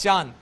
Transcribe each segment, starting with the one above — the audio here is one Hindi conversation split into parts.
चांद,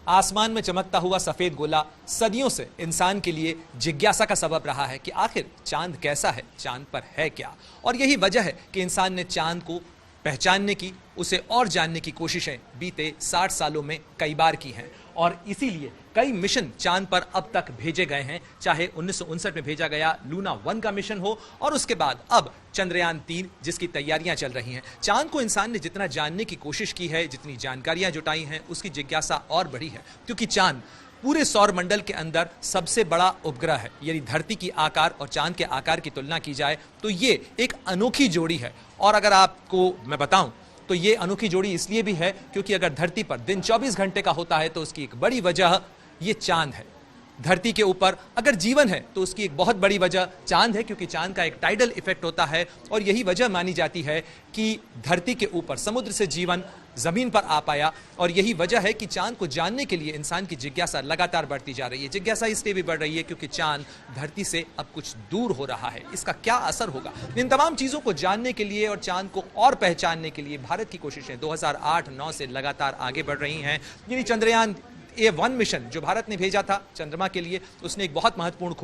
आसमान में चमकता हुआ सफेद गोला सदियों से इंसान के लिए जिज्ञासा का सबब रहा है कि आखिर चांद कैसा है, चांद पर है क्या। और यही वजह है कि इंसान ने चांद को पहचानने की, उसे और जानने की कोशिशें बीते 60 सालों में कई बार की हैं। और इसीलिए कई मिशन चांद पर अब तक भेजे गए हैं, चाहे 1959 में भेजा गया लूना 1 का मिशन हो, और उसके बाद अब चंद्रयान 3 जिसकी तैयारियां चल रही हैं। चांद को इंसान ने जितना जानने की कोशिश की है, जितनी जानकारियां जुटाई हैं, उसकी जिज्ञासा और बढ़ी है, क्योंकि चांद पूरे सौर मंडल के अंदर सबसे बड़ा उपग्रह है। यदि धरती की आकार और चांद के आकार की तुलना की जाए तो ये एक अनोखी जोड़ी है। और अगर आपको मैं बताऊं तो ये अनोखी जोड़ी इसलिए भी है क्योंकि अगर धरती पर दिन 24 घंटे का होता है तो उसकी एक बड़ी वजह ये चांद है। धरती के ऊपर अगर जीवन है तो उसकी एक बहुत बड़ी वजह चांद है, क्योंकि चांद का एक टाइडल इफेक्ट होता है। और यही वजह मानी जाती है कि धरती के ऊपर समुद्र से जीवन जमीन पर आ पाया। और यही वजह है कि चांद को जानने के लिए इंसान की जिज्ञासा लगातार बढ़ती जा रही है। जिज्ञासा इसलिए भी बढ़ रही है क्योंकि चांद धरती से अब कुछ दूर हो रहा है। इसका क्या असर होगा, इन तमाम चीजों को जानने के लिए और चांद को और पहचानने के लिए भारत की कोशिशें 2008-9 से लगातार आगे बढ़ रही हैं। यानी चंद्रयान A1 मिशन जो भारत ने भेजा था चंद्रमा के लिए, उसने एक बहुत महत्वपूर्ण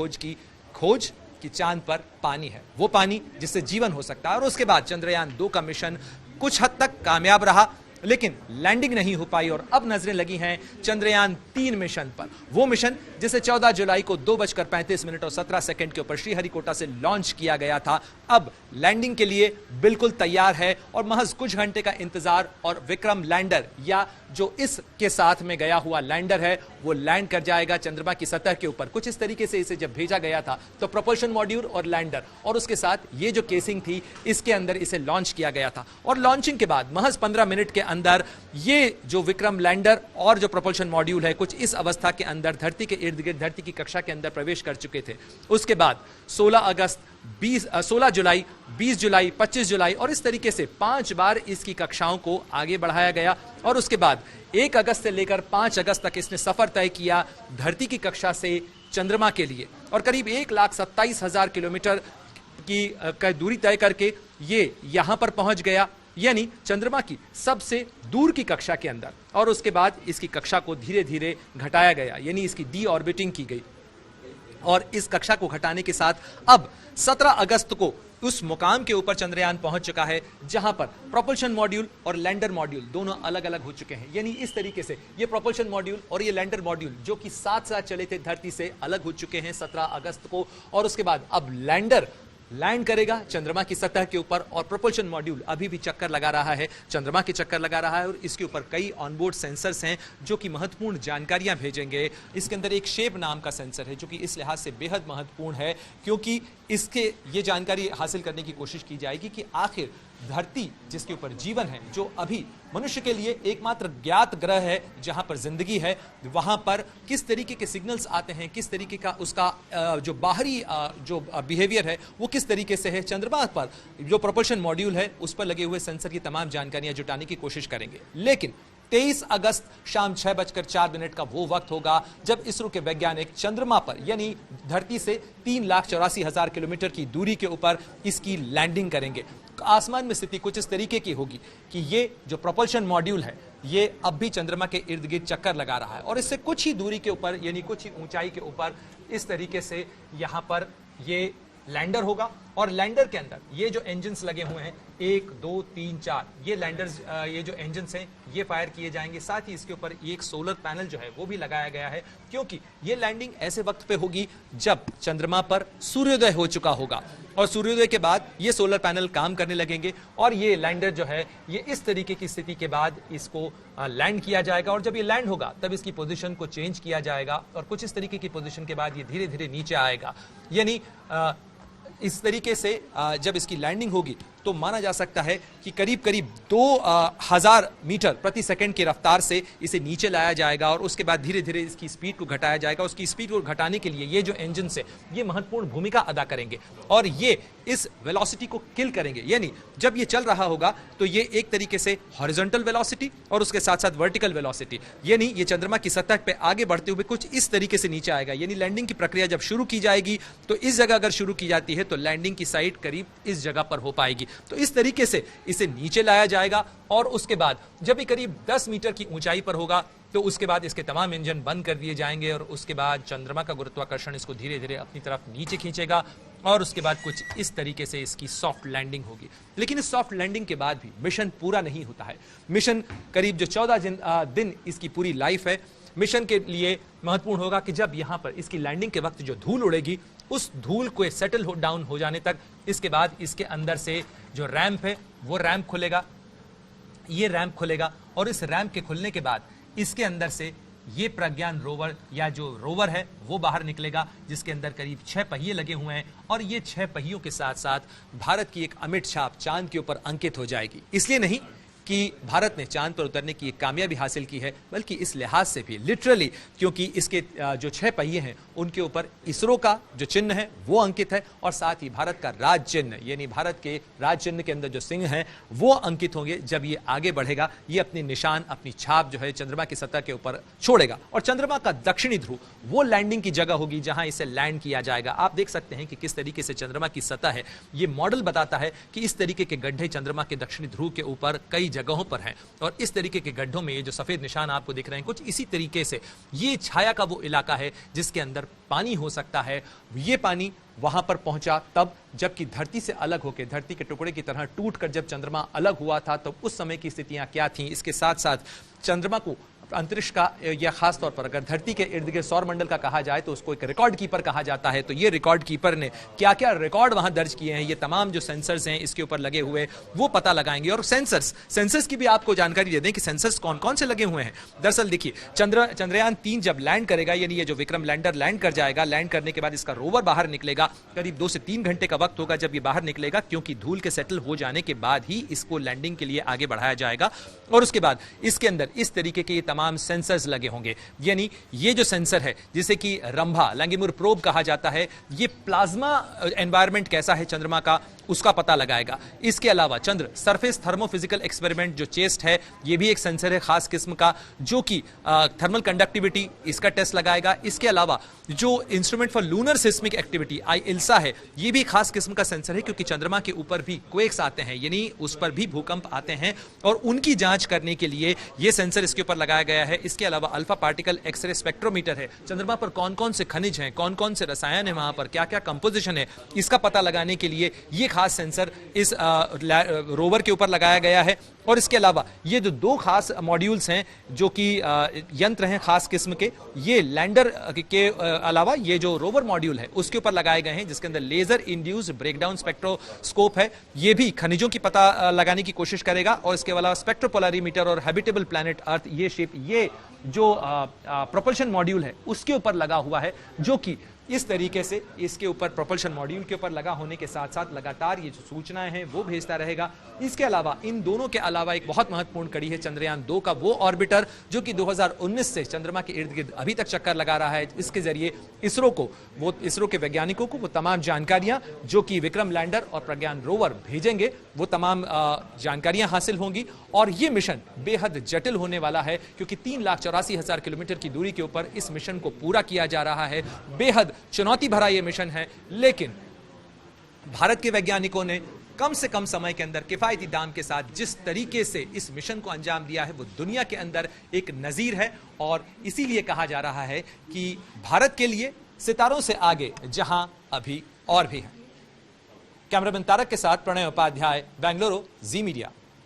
खोज कि चांद पर पानी है, वो पानी जिससे जीवन हो सकता है। और उसके बाद चंद्रयान 2 का मिशन कुछ हद तक कामयाब रहा, लेकिन लैंडिंग नहीं हो पाई। और अब नजरें लगी हैं चंद्रयान 3 मिशन पर, वो मिशन जिसे 14 जुलाई को 2:35 और 17 के ऊपर श्रीहरिकोटा से लॉन्च किया गया था, अब लैंडिंग के लिए बिल्कुल तैयार है। और महज कुछ घंटे का इंतजार और विक्रम लैंडर, या जो इसके साथ में गया हुआ लैंडर है, वो लैंड कर जाएगा चंद्रमा की सतह के ऊपर। कुछ इस तरीके से इसे जब भेजा गया था तो प्रोपल्शन मॉड्यूल और लैंडर और उसके साथ ये जो केसिंग थी, इसके अंदर इसे लॉन्च किया गया था। और लॉन्चिंग के बाद महज 15 मिनट के अंदर ये जो विक्रम लैंडर और जो प्रोपल्शन मॉड्यूल है कुछ इस अवस्था के अंदर धरती के इर्द गिर्द, धरती की कक्षा के अंदर प्रवेश कर चुके थे। उसके बाद 16 जुलाई, 20 जुलाई, 25 जुलाई और इस तरीके से 5 बार इसकी कक्षाओं को आगे बढ़ाया गया। और उसके बाद 1 अगस्त से लेकर 5 अगस्त तक इसने सफर तय किया धरती की कक्षा से चंद्रमा के लिए। और करीब 1,27,000 किलोमीटर की दूरी तय करके ये यहां पर पहुंच गया, यानी चंद्रमा की सबसे दूर की कक्षा के अंदर। और उसके बाद इसकी कक्षा को धीरे धीरे घटाया गया, यानी इसकी डी ऑर्बिटिंग की गई। और इस कक्षा को घटाने के साथ अब 17 अगस्त को उस मुकाम के ऊपर चंद्रयान पहुंच चुका है जहां पर प्रोपल्शन मॉड्यूल और लैंडर मॉड्यूल दोनों अलग अलग हो चुके हैं। यानी इस तरीके से ये प्रोपल्शन मॉड्यूल और ये लैंडर मॉड्यूल जो कि साथ साथ चले थे धरती से, अलग हो चुके हैं 17 अगस्त को। और उसके बाद अब लैंडर लैंड करेगा चंद्रमा की सतह के ऊपर और प्रोपल्शन मॉड्यूल अभी भी चक्कर लगा रहा है, चंद्रमा के चक्कर लगा रहा है। और इसके ऊपर कई ऑनबोर्ड सेंसर्स हैं जो कि महत्वपूर्ण जानकारियां भेजेंगे। इसके अंदर एक शेप नाम का सेंसर है जो कि इस लिहाज से बेहद महत्वपूर्ण है क्योंकि इसके ये जानकारी हासिल करने की कोशिश की जाएगी कि आखिर धरती जिसके ऊपर जीवन है, जो अभी मनुष्य के लिए एकमात्र ज्ञात ग्रह है जहां पर जिंदगी है, वहां पर किस तरीके के सिग्नल्स आते हैं, किस तरीके का उसका जो बाहरी जो बिहेवियर है वो किस तरीके से है। चंद्रमा पर जो प्रोपल्शन मॉड्यूल है उस पर लगे हुए सेंसर की तमाम जानकारियां जुटाने की कोशिश करेंगे। लेकिन 23 अगस्त शाम 6:04 का वो वक्त होगा जब इसरो के वैज्ञानिक चंद्रमा पर यानी धरती से 3,84,000 किलोमीटर की दूरी के ऊपर इसकी लैंडिंग करेंगे। आसमान में स्थिति कुछ इस तरीके की होगी कि ये जो प्रोपल्शन मॉड्यूल है ये अब भी चंद्रमा के इर्द गिर्द चक्कर लगा रहा है और इससे कुछ ही दूरी के ऊपर यानी कुछ ही ऊंचाई के ऊपर इस तरीके से यहां पर ये लैंडर होगा। और लैंडर के अंदर ये जो इंजन्स लगे हुए हैं 1, 2, 3, 4 ये लैंडर्स ये जो इंजन्स हैं ये फायर किए जाएंगे। साथ ही इसके ऊपर एक सोलर पैनल जो है वो भी लगाया गया है क्योंकि ये लैंडिंग ऐसे वक्त पे होगी जब चंद्रमा पर सूर्योदय हो चुका होगा और सूर्योदय के बाद ये सोलर पैनल काम करने लगेंगे और ये लैंडर जो है ये इस तरीके की स्थिति के बाद इसको लैंड किया जाएगा। और जब ये लैंड होगा तब इसकी पोजीशन को चेंज किया जाएगा और कुछ इस तरीके की पोजीशन के बाद ये धीरे धीरे नीचे आएगा। यानी इस तरीके से जब इसकी लैंडिंग होगी तो माना जा सकता है कि करीब करीब 2000 मीटर प्रति सेकंड की रफ्तार से इसे नीचे लाया जाएगा और उसके बाद धीरे धीरे इसकी स्पीड को घटाया जाएगा। उसकी स्पीड को घटाने के लिए ये जो इंजन है ये महत्वपूर्ण भूमिका अदा करेंगे और ये इस वेलोसिटी को किल करेंगे। यानी जब ये चल रहा होगा तो ये एक तरीके से हॉरिजॉन्टल वेलोसिटी और उसके साथ साथ वर्टिकल वेलोसिटी यानी ये चंद्रमा की सतह पे आगे बढ़ते हुए कुछ इस तरीके से नीचे आएगा। यानी लैंडिंग की प्रक्रिया जब शुरू की जाएगी तो इस जगह अगर शुरू की जाती है तो लैंडिंग की साइट करीब इस जगह पर हो पाएगी। तो इस तरीके से इसे नीचे लाया जाएगा और उसके बाद जब ये करीब 10 मीटर की ऊंचाई पर होगा तो उसके बाद इसके तमाम इंजन बंद कर दिए जाएंगे और उसके बाद चंद्रमा का गुरुत्वाकर्षण इसको धीरे धीरे अपनी तरफ नीचे खींचेगा और उसके बाद कुछ इस तरीके से इसकी सॉफ्ट लैंडिंग होगी। लेकिन इस सॉफ्ट लैंडिंग के बाद भी मिशन पूरा नहीं होता है। मिशन करीब जो 14 दिन इसकी पूरी लाइफ है, मिशन के लिए महत्वपूर्ण होगा कि जब यहां पर इसकी लैंडिंग के वक्त जो धूल उड़ेगी उस धूल को सेटल डाउन हो जाने तक, इसके बाद इसके अंदर से जो रैंप है वो रैंप खुलेगा, ये रैंप खुलेगा और इस रैंप के खुलने के बाद इसके अंदर से ये प्रज्ञान रोवर या जो रोवर है वो बाहर निकलेगा, जिसके अंदर करीब 6 पहिए लगे हुए हैं और ये 6 पहियों के साथ साथ भारत की एक अमिट छाप चांद के ऊपर अंकित हो जाएगी। इसलिए नहीं कि भारत ने चांद पर उतरने की एक कामयाबी हासिल की है, बल्कि इस लिहाज से भी लिटरली, क्योंकि इसके जो 6 पहिए हैं उनके ऊपर इसरो का जो चिन्ह है वो अंकित है और साथ ही भारत का राज चिन्ह यानी भारत के राज चिन्ह के अंदर जो सिंह हैं वो अंकित होंगे। जब ये आगे बढ़ेगा ये अपनी निशान, अपनी छाप जो है चंद्रमा की सतह के ऊपर छोड़ेगा और चंद्रमा का दक्षिणी ध्रुव वो लैंडिंग की जगह होगी जहां इसे लैंड किया जाएगा। आप देख सकते हैं कि किस तरीके से चंद्रमा की सतह है, ये मॉडल बताता है कि इस तरीके के गड्ढे चंद्रमा के दक्षिणी ध्रुव के ऊपर कई जगहों पर हैं और इस तरीके के गड्ढों में ये जो सफेद निशान आपको दिख रहे हैं कुछ इसी तरीके से ये छाया का वो इलाका है जिसके अंदर पानी हो सकता है। ये पानी वहां पर पहुंचा तब जबकि धरती से अलग होकर, धरती के टुकड़े की तरह टूटकर जब चंद्रमा अलग हुआ था तब उस समय की स्थितियां क्या थीं। इसके साथ साथ चंद्रमा को अंतरिक्ष का या खास तौर पर अगर धरती के इर्द गिर्द सौर मंडल का कहा जाए तो उसको एक रिकॉर्ड कीपर कहा जाता है। तो ये रिकॉर्ड कीपर ने क्या क्या रिकॉर्ड वहां दर्ज किए हैं, ये तमाम जो सेंसर्स हैं इसके ऊपर लगे हुए वो पता लगाएंगे। और सेंसर्स की भी आपको जानकारी दे दें कि सेंसर्स कौन कौन से लगे हुए हैं। दरअसल देखिए चंद्रयान 3 जब लैंड करेगा, यानी ये जो विक्रम लैंडर लैंड कर जाएगा, लैंड करने के बाद इसका रोवर बाहर निकलेगा, करीब 2 से 3 घंटे का वक्त होगा जब ये बाहर निकलेगा, क्योंकि धूल के सेटल हो जाने के बाद ही इसको लैंडिंग के लिए आगे बढ़ाया जाएगा। और उसके बाद इसके अंदर इस तरीके के ये तमाम सेंसर्स लगे होंगे, यानी ये जो सेंसर है जिसे कि रंभा लैंगिमुर प्रोब कहा जाता है, ये प्लाज्मा एनवायरनमेंट कैसा है चंद्रमा का उसका पता लगाएगा। इसके अलावा चंद्र सरफेस थर्मोफिजिकल एक्सपेरिमेंट जो चेस्ट है ये भी एक सेंसर है खास किस्म का जो कि थर्मल कंडक्टिविटी इसका टेस्ट लगाएगा। इसके अलावा जो instrument for lunar seismic activity ILSA है ये भी खास किस्म का सेंसर है, क्योंकि चंद्रमा के ऊपर भी क्वेक्स आते हैं, यानी उस पर भी भूकंप आते हैं और उनकी जांच करने के लिए ये सेंसर इसके ऊपर लगाया गया है। इसके अलावा अल्फा पार्टिकल एक्सरे स्पेक्ट्रोमीटर है, चंद्रमा पर कौन कौन से खनिज हैं, कौन कौन से रसायन है, वहां पर क्या क्या कंपोजिशन है, इसका पता लगाने के लिए ये खास सेंसर इस रोवर के ऊपर लगाया गया है। और इसके अलावा ये जो 2 खास मॉड्यूल्स हैं जो कि यंत्र हैं खास किस्म के, ये लैंडर के अलावा ये जो रोवर मॉड्यूल है उसके ऊपर लगाए गए हैं, जिसके अंदर लेजर इंड्यूस्ड ब्रेकडाउन स्पेक्ट्रोस्कोप है, ये भी खनिजों की पता लगाने की कोशिश करेगा। और इसके अलावा स्पेक्ट्रोपोलरीमीटर और हैबिटेबल प्लैनेट अर्थ ये शिप, ये जो प्रोपल्शन मॉड्यूल है उसके ऊपर लगा हुआ है, जो कि इस तरीके से इसके ऊपर प्रोपल्शन मॉड्यूल के ऊपर लगा होने के साथ साथ लगातार ये जो सूचनाएं हैं वो भेजता रहेगा। इसके अलावा इन दोनों के अलावा एक बहुत महत्वपूर्ण कड़ी है चंद्रयान 2 का वो ऑर्बिटर, जो कि 2019 से चंद्रमा के इर्द गिर्द अभी तक चक्कर लगा रहा है। इसके जरिए इसरो के वैज्ञानिकों को वो तमाम जानकारियां जो कि विक्रम लैंडर और प्रज्ञान रोवर भेजेंगे वो तमाम जानकारियां हासिल होंगी। और ये मिशन बेहद जटिल होने वाला है, क्योंकि 3,84,000 किलोमीटर की दूरी के ऊपर इस मिशन को पूरा किया जा रहा है। बेहद चुनौती भरा यह मिशन है, लेकिन भारत के वैज्ञानिकों ने कम से कम समय के अंदर किफायती दाम के साथ जिस तरीके से इस मिशन को अंजाम दिया है वो दुनिया के अंदर एक नजीर है। और इसीलिए कहा जा रहा है कि भारत के लिए सितारों से आगे जहां अभी और भी है। कैमरामैन तारक के साथ प्रणय उपाध्याय, बेंगलुरु, जी मीडिया।